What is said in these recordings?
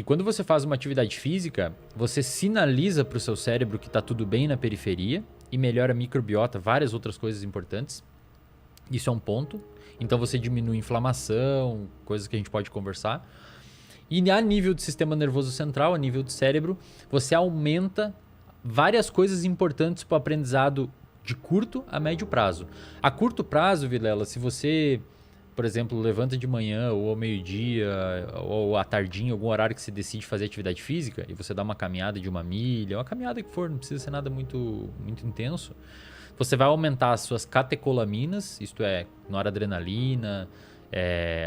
E quando você faz uma atividade física, você sinaliza para o seu cérebro que está tudo bem na periferia e melhora a microbiota, várias outras coisas importantes. Isso é um ponto. Então você diminui inflamação, coisas que a gente pode conversar. E a nível do sistema nervoso central, a nível do cérebro, você aumenta várias coisas importantes para o aprendizado de curto a médio prazo. A curto prazo, Vilela, se você, por exemplo, levanta de manhã ou ao meio-dia ou à tardinha, algum horário que você decide fazer atividade física e você dá uma caminhada de 1 milha, uma caminhada que for, não precisa ser nada muito intenso, você vai aumentar as suas catecolaminas, isto é, noradrenalina,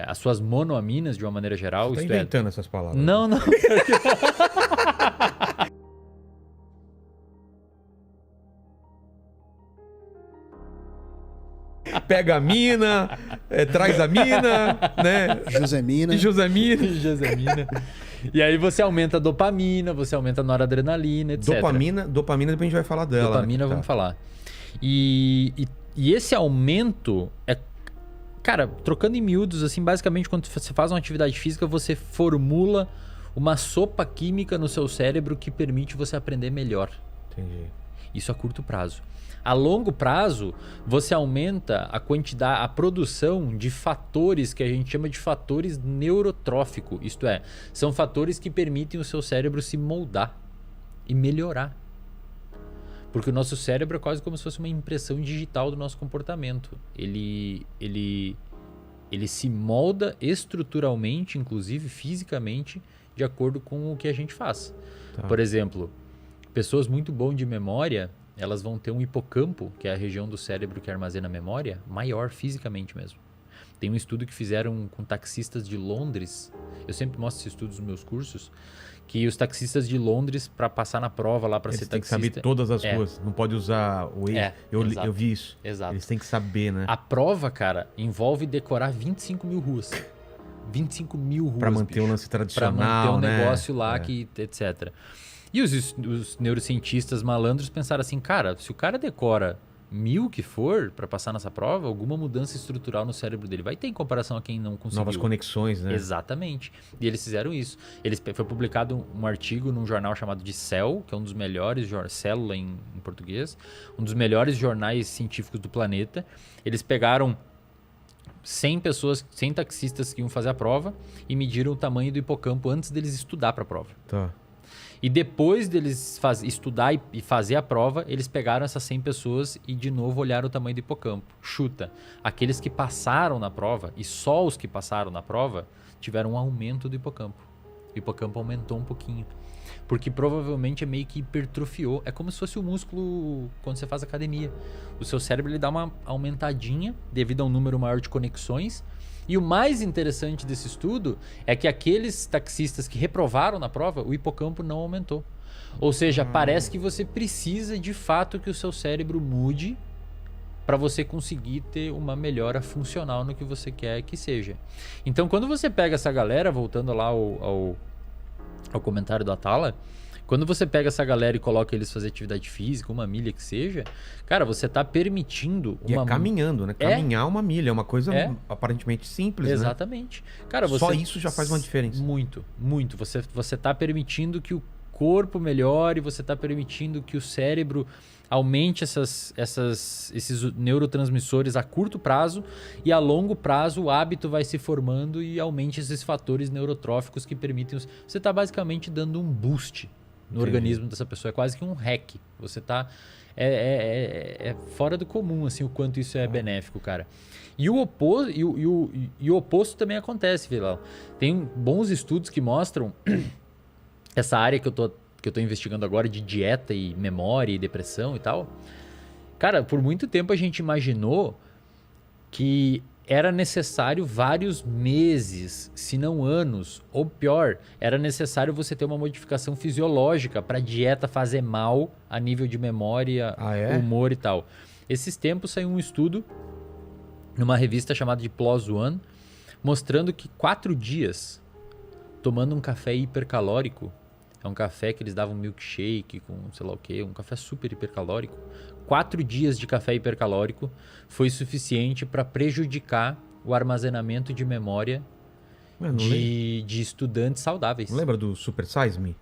as suas monoaminas de uma maneira geral. Você tá isto inventando essas palavras. Não. Pega a mina, traz a mina, né? Josemina. Josemina. E aí você aumenta a dopamina, você aumenta a noradrenalina, etc. Dopamina, depois a gente vai falar dela. Dopamina, né? vamos falar. E esse aumento é... Cara, trocando em miúdos, assim, basicamente quando você faz uma atividade física, você formula uma sopa química no seu cérebro que permite você aprender melhor. Entendi. Isso a curto prazo. A longo prazo, você aumenta a quantidade, a produção de fatores que a gente chama de fatores neurotróficos. Isto é, são fatores que permitem o seu cérebro se moldar e melhorar. Porque o nosso cérebro é quase como se fosse uma impressão digital do nosso comportamento. Ele se molda estruturalmente, inclusive fisicamente, de acordo com o que a gente faz. Tá. Por exemplo, pessoas muito boas de memória, elas vão ter um hipocampo, que é a região do cérebro que armazena a memória, maior fisicamente mesmo. Tem um estudo que fizeram com taxistas de Londres. Eu sempre mostro esses estudos nos meus cursos. Que os taxistas de Londres, para passar na prova lá, para ser taxista... Eles têm que saber todas as ruas. Não pode usar o Waze. Eu vi isso. Exato. Eles têm que saber, né? A prova, cara, envolve decorar 25 mil ruas. 25 mil ruas, Para manter o lance tradicional, para manter né? negócio lá, etc. E os neurocientistas malandros pensaram assim, cara, se o cara decora 1000 que for para passar nessa prova, alguma mudança estrutural no cérebro dele vai ter em comparação a quem não conseguiu. Novas conexões, né? Exatamente. E eles fizeram isso. Foi publicado um artigo num jornal chamado de Cell, que é um dos melhores, Célula em português, um dos melhores jornais científicos do planeta. Eles pegaram 100 pessoas, 100 taxistas que iam fazer a prova e mediram o tamanho do hipocampo antes deles estudar para a prova. Tá. E depois deles estudar e fazer a prova, eles pegaram essas 100 pessoas e de novo olharam o tamanho do hipocampo. Chuta, aqueles que passaram na prova, e só os que passaram na prova, tiveram um aumento do hipocampo. O hipocampo aumentou um pouquinho. Porque provavelmente é meio que hipertrofiou. É como se fosse o músculo quando você faz academia. O seu cérebro ele dá uma aumentadinha devido a um número maior de conexões. E o mais interessante desse estudo é que aqueles taxistas que reprovaram na prova, o hipocampo não aumentou. Ou seja, parece que você precisa de fato que o seu cérebro mude para você conseguir ter uma melhora funcional no que você quer que seja. Então, quando você pega essa galera, voltando lá ao comentário do Atala, quando você pega essa galera e coloca eles fazer atividade física, 1 milha que seja, cara, você tá permitindo... E é caminhando, né? Caminhar 1 milha é uma coisa aparentemente simples, Exatamente. né? Cara, só isso já faz uma diferença. Muito, muito. Você tá permitindo que o corpo melhore, você tá permitindo que o cérebro aumente esses neurotransmissores a curto prazo e a longo prazo o hábito vai se formando e aumente esses fatores neurotróficos que permitem... Você tá basicamente dando um boost no organismo dessa pessoa. É quase que um hack. Você tá... É fora do comum, assim, o quanto isso é benéfico, cara. E o oposto também acontece, Vilela. Tem bons estudos que mostram essa área que eu tô investigando agora de dieta e memória e depressão e tal. Cara, por muito tempo a gente imaginou que era necessário vários meses, se não anos, ou pior, era necessário você ter uma modificação fisiológica para a dieta fazer mal a nível de memória, humor e tal. Esses tempos saiu um estudo numa revista chamada de PLOS ONE, mostrando que 4 dias tomando um café hipercalórico, é um café que eles davam milkshake com sei lá o que, um café super hipercalórico. 4 dias de café hipercalórico foi suficiente para prejudicar o armazenamento de memória de estudantes saudáveis. Não lembra do Super Size Me?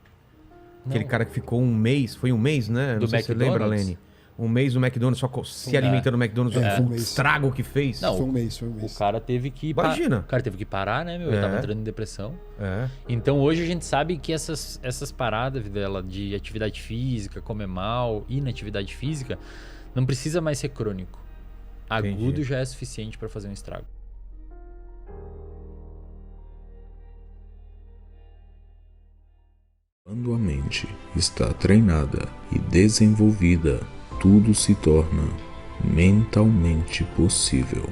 Não. Aquele cara que ficou um mês, foi um mês, né? Do Não sei se você lembra, McDonald's? Lene. Um mês no McDonald's, só se alimentando no McDonald's, foi um o mês. estrago que fez. Não, Foi um mês. O cara teve que Imagina. O cara teve que parar, né, meu? Ele tava entrando em depressão. É. Então hoje a gente sabe que essas paradas dela de atividade física, comer mal, inatividade física, não precisa mais ser crônico. Agudo Entendi. já é suficiente para fazer um estrago. Quando a mente está treinada e desenvolvida, tudo se torna mentalmente possível.